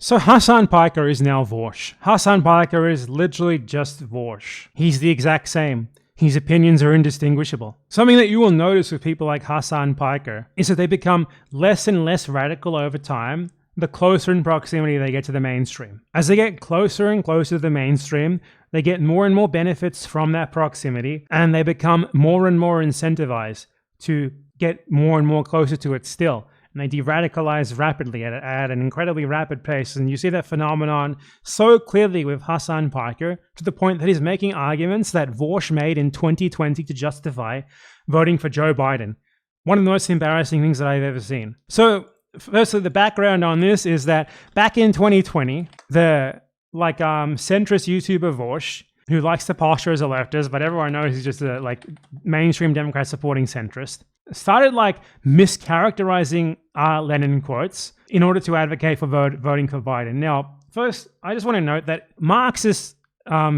So Hasan Piker is now Vaush. Hasan Piker is literally just Vaush. He's the exact same. His opinions are indistinguishable. Something that you will notice with people like Hasan Piker is that they become less and less radical over time, the closer in proximity they get to the mainstream. As they get closer and closer to the mainstream, they get more and more benefits from that proximity, and they become more and more incentivized to get more and more closer to it still. And they de-radicalize rapidly at an incredibly rapid pace. And you see that phenomenon so clearly with Hasan Piker, to the point that he's making arguments that Vaush made in 2020 to justify voting for Joe Biden. One of the most embarrassing things that I've ever seen. So firstly, the background on this is that back in 2020, the centrist YouTuber Vaush, who likes to posture as a leftist, but everyone knows he's just a mainstream Democrat supporting centrist, started mischaracterizing Lenin quotes in order to advocate for voting for Biden. Now, first, I just want to note that Marxist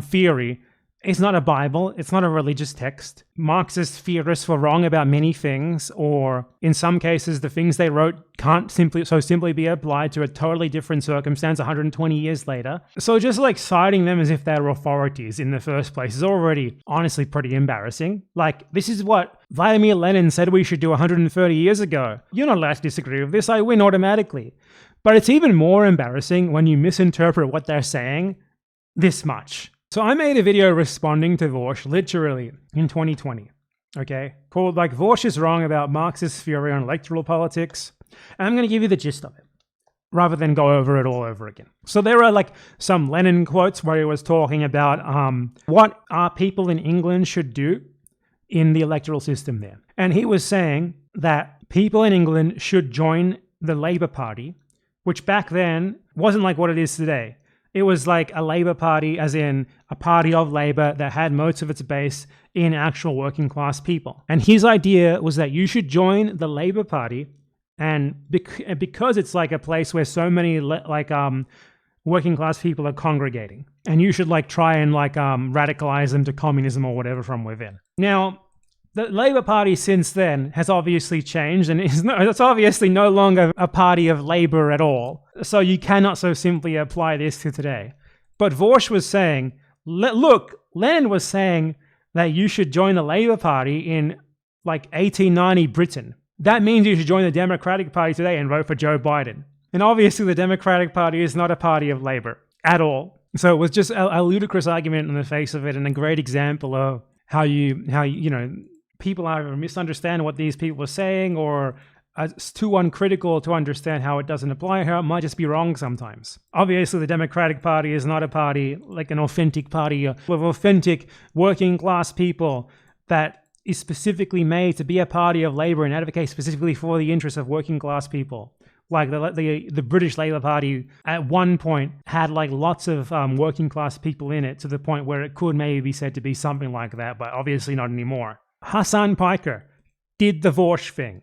theory is not a Bible. It's not a religious text. Marxist theorists were wrong about many things, or in some cases, the things they wrote can't simply be applied to a totally different circumstance 120 years later. So just citing them as if they're authorities in the first place is already honestly pretty embarrassing. This is what Vladimir Lenin said we should do 130 years ago. You're not allowed to disagree with this. I win automatically. But it's even more embarrassing when you misinterpret what they're saying this much. So I made a video responding to Vaush literally in 2020, okay? Called Vaush is wrong about Marxist theory on electoral politics. And I'm going to give you the gist of it, rather than go over it all over again. So there are some Lenin quotes where he was talking about what our people in England should do in the electoral system there. And he was saying that people in England should join the Labour Party, which back then wasn't like what it is today. It was like a Labour Party, as in a party of Labour that had most of its base in actual working class people. And his idea was that you should join the Labour Party, and because it's a place where so many working class people are congregating, and you should try and radicalize them to communism or whatever from within. Now, the Labour Party since then has obviously changed, and it's obviously no longer a party of Labour at all. So you cannot so simply apply this to today. But Vaush was saying, look, Lenin was saying that you should join the Labour Party in 1890 Britain. That means you should join the Democratic Party today and vote for Joe Biden. And obviously the Democratic Party is not a party of Labour at all. So it was just a ludicrous argument on the face of it, and a great example of how people either misunderstand what these people are saying, or it's too uncritical to understand how it doesn't apply, how it might just be wrong sometimes. Obviously, the Democratic Party is not a party, an authentic party with authentic working class people that is specifically made to be a party of Labour and advocate specifically for the interests of working class people. The British Labour Party at one point had lots of working class people in it, to the point where it could maybe be said to be something like that, but obviously not anymore. Hasan Piker did the Vaush thing.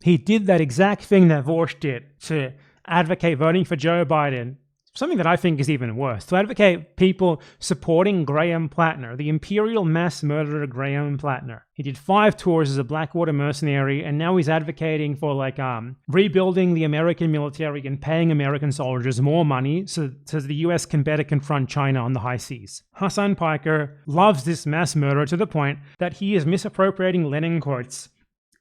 He did that exact thing that Vaush did to advocate voting for Joe Biden. Something that I think is even worse, to advocate people supporting Graham Platner, the imperial mass murderer Graham Platner. He did 5 tours as a Blackwater mercenary, and now he's advocating for rebuilding the American military and paying American soldiers more money so the US can better confront China on the high seas. Hasan Piker loves this mass murderer to the point that he is misappropriating Lenin quotes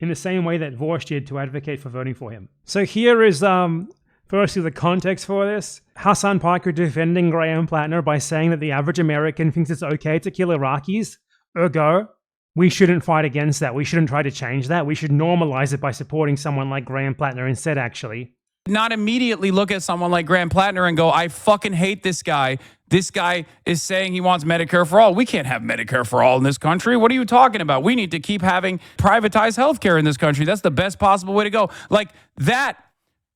in the same way that Vaush did to advocate for voting for him. So here is firstly the context for this. Hasan Piker defending Graham Platner by saying that the average American thinks it's okay to kill Iraqis. Ergo, we shouldn't fight against that. We shouldn't try to change that. We should normalize it by supporting someone like Graham Platner instead, actually. Not immediately look at someone like Graham Platner and go, I fucking hate this guy. This guy is saying he wants Medicare for all. We can't have Medicare for all in this country. What are you talking about? We need to keep having privatized healthcare in this country. That's the best possible way to go. That.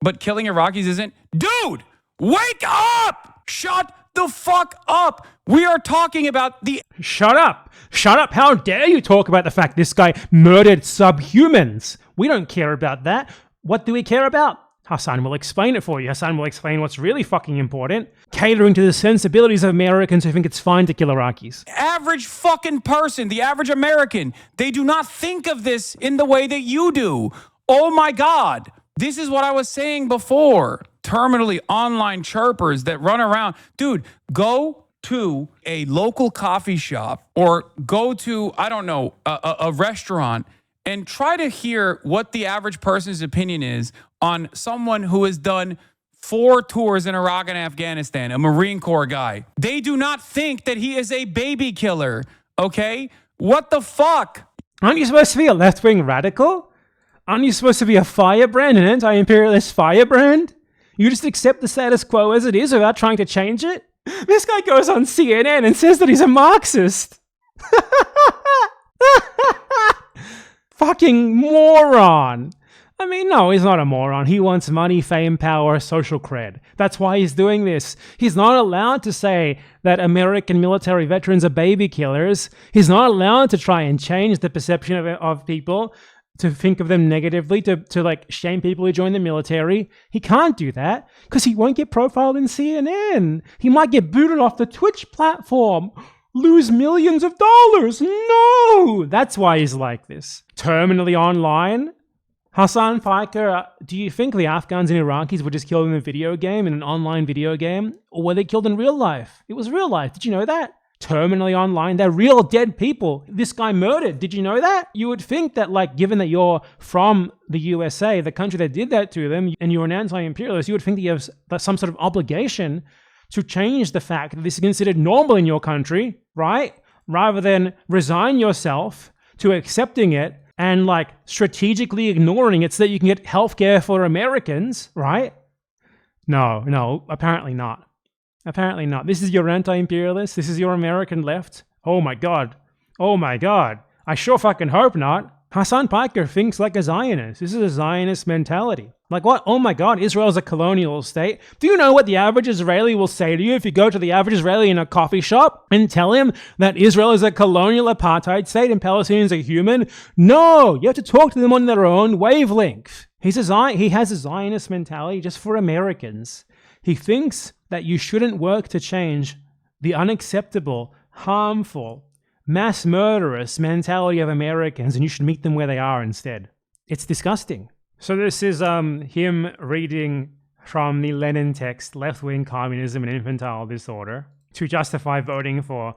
But killing Iraqis isn't. Dude, wake up! Shut the fuck up! We are talking about the... Shut up! Shut up! How dare you talk about the fact this guy murdered subhumans? We don't care about that. What do we care about? Hasan will explain it for you. Hasan will explain what's really fucking important. Catering to the sensibilities of Americans who think it's fine to kill Iraqis. Average fucking person, the average American, they do not think of this in the way that you do. Oh my God. This is what I was saying before. Terminally online chirpers that run around. Dude, go to a local coffee shop or go to, I don't know, a restaurant and try to hear what the average person's opinion is on someone who has done 4 tours in Iraq and Afghanistan, a Marine Corps guy. They do not think that he is a baby killer, okay? What the fuck? Aren't you supposed to be a left-wing radical? Aren't you supposed to be a firebrand, an anti-imperialist firebrand? You just accept the status quo as it is without trying to change it? This guy goes on CNN and says that he's a Marxist. Fucking moron. I mean, no, he's not a moron. He wants money, fame, power, social cred. That's why he's doing this. He's not allowed to say that American military veterans are baby killers. He's not allowed to try and change the perception of people, to think of them negatively, to like shame people who join the military. He can't do that because he won't get profiled in CNN. He might get booted off the Twitch platform. Lose millions of dollars. No! That's why he's like this. Terminally online. Hasan Piker, do you think the Afghans and Iraqis were just killed in a video game, in an online video game? Or were they killed in real life? It was real life. Did you know that? Terminally online. They're real dead people. This guy murdered. Did you know that? You would think that, like, given that you're from the USA, the country that did that to them, and you're an anti-imperialist, you would think that you have some sort of obligation to change the fact that this is considered normal in your country, right? Rather than resign yourself to accepting it and like strategically ignoring it so that you can get healthcare for Americans, right? No, apparently not. Apparently not. This is your anti-imperialist. This is your American left. Oh my God. I sure fucking hope not. Hasan Piker thinks like a Zionist. This is a Zionist mentality. Like what? Oh my God, Israel's a colonial state. Do you know what the average Israeli will say to you if you go to the average Israeli in a coffee shop and tell him that Israel is a colonial apartheid state and Palestinians are human? No, you have to talk to them on their own wavelength. He has a Zionist mentality just for Americans. He thinks that you shouldn't work to change the unacceptable, harmful, mass murderous mentality of Americans, and you should meet them where they are instead. It's disgusting. So this is him reading from the Lenin text, Left-Wing Communism and Infantile Disorder, to justify voting for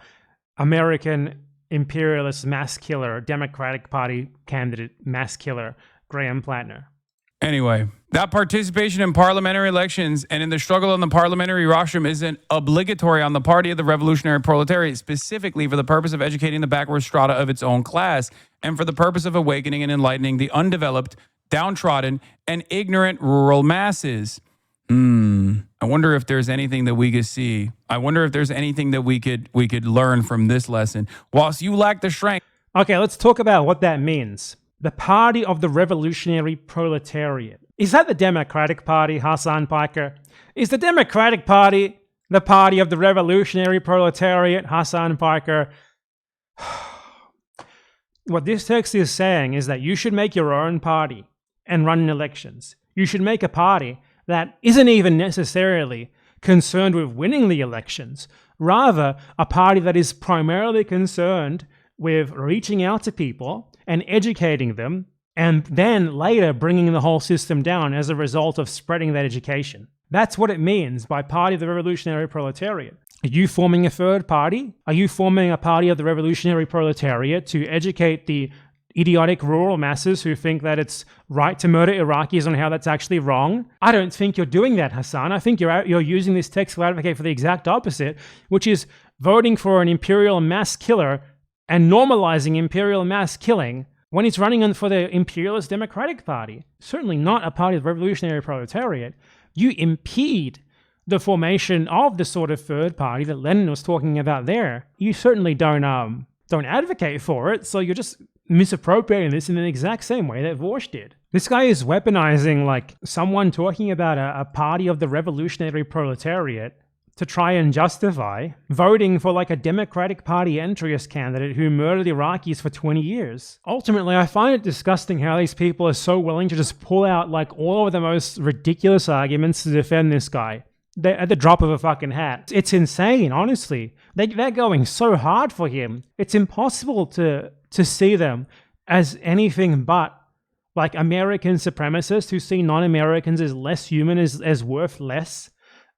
American imperialist mass killer, Democratic Party candidate mass killer, Graham Platner. Anyway, that participation in parliamentary elections and in the struggle on the parliamentary rostrum isn't obligatory on the Party of the Revolutionary Proletariat, specifically for the purpose of educating the backward strata of its own class and for the purpose of awakening and enlightening the undeveloped, downtrodden, and ignorant rural masses. I wonder if there's anything that we could see. I wonder if there's anything that we could learn from this lesson. Whilst you lack the strength. Okay, let's talk about what that means. The Party of the Revolutionary Proletariat. Is that the Democratic Party, Hasan Piker? Is the Democratic Party the Party of the Revolutionary Proletariat, Hasan Piker? What this text is saying is that you should make your own party and run in elections. You should make a party that isn't even necessarily concerned with winning the elections. Rather, a party that is primarily concerned with reaching out to people and educating them, and then later bringing the whole system down as a result of spreading that education. That's what it means by Party of the Revolutionary Proletariat. Are you forming a third party? Are you forming a Party of the Revolutionary Proletariat to educate the idiotic rural masses who think that it's right to murder Iraqis and how that's actually wrong? I don't think you're doing that, Hasan. I think you're using this text to advocate for the exact opposite, which is voting for an imperial mass killer and normalizing imperial mass killing when he's running for the imperialist Democratic Party. Certainly not a Party of the Revolutionary Proletariat. You impede the formation of the sort of third party that Lenin was talking about there. You certainly don't advocate for it, so you're just misappropriating this in the exact same way that Vaush did. This guy is weaponizing like someone talking about a Party of the Revolutionary Proletariat to try and justify voting for like a Democratic Party entryist candidate who murdered Iraqis for 20 years. Ultimately, I find it disgusting how these people are so willing to just pull out like all of the most ridiculous arguments to defend this guy. They're at the drop of a fucking hat. It's insane, honestly. They're going so hard for him. It's impossible to see them as anything but like American supremacists who see non-Americans as less human, as worth less,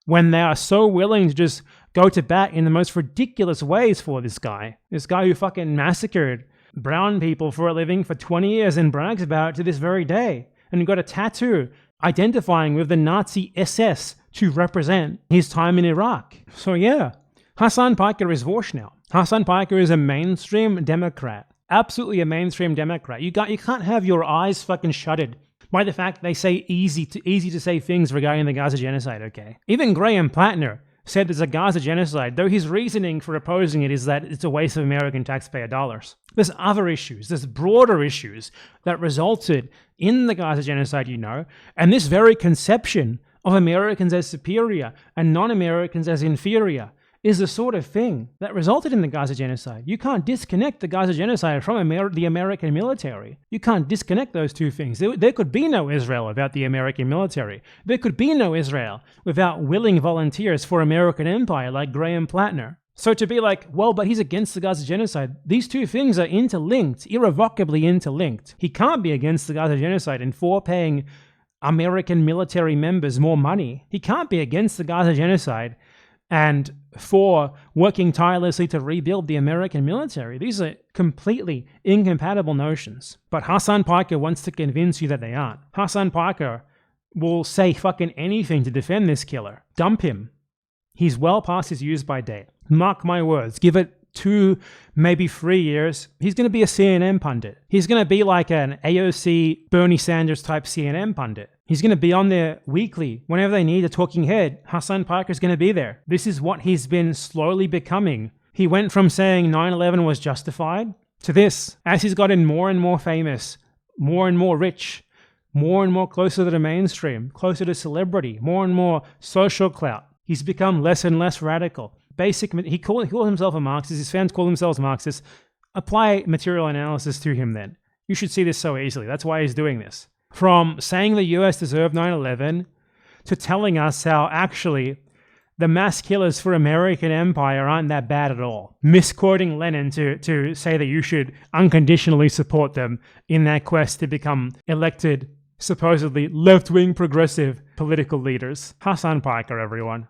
when they are so willing to just go to bat in the most ridiculous ways for this guy who fucking massacred brown people for a living for 20 years and brags about it to this very day, and got a tattoo identifying with the Nazi SS to represent his time in Iraq. So yeah, Hasan Piker is Vaush now. Hasan Piker is a mainstream Democrat. Absolutely a mainstream Democrat. You can't have your eyes fucking shuttered by the fact they say easy to say things regarding the Gaza genocide, okay? Even Graham Platner said there's a Gaza genocide, though his reasoning for opposing it is that it's a waste of American taxpayer dollars. There's other issues, there's broader issues that resulted in the Gaza genocide, and this very conception of Americans as superior and non-Americans as inferior is the sort of thing that resulted in the Gaza genocide. You can't disconnect the Gaza genocide from the American military. You can't disconnect those two things. There could be no Israel without the American military. There could be no Israel without willing volunteers for American empire like Graham Platner. So to be like, well, but he's against the Gaza genocide, these two things are interlinked, irrevocably interlinked. He can't be against the Gaza genocide and for paying American military members more money. He can't be against the Gaza genocide and for working tirelessly to rebuild the American military. These are completely incompatible notions. But Hasan Piker wants to convince you that they aren't. Hasan Piker will say fucking anything to defend this killer. Dump him. He's well past his use-by date. Mark my words. Give it 2, maybe 3 years. He's going to be a CNN pundit. He's going to be like an AOC, Bernie Sanders type CNN pundit. He's going to be on there weekly. Whenever they need a talking head, Hasan Piker is going to be there. This is what he's been slowly becoming. He went from saying 9/11 was justified to this. As he's gotten more and more famous, more and more rich, more and more closer to the mainstream, closer to celebrity, more and more social clout, he's become less and less radical. He calls himself a Marxist. His fans call themselves Marxists. Apply material analysis to him then. You should see this so easily. That's why he's doing this. From saying the US deserved 9/11 to telling us how actually the mass killers for American empire aren't that bad at all. Misquoting Lenin to say that you should unconditionally support them in their quest to become elected, supposedly left-wing progressive political leaders. Hasan Piker, everyone.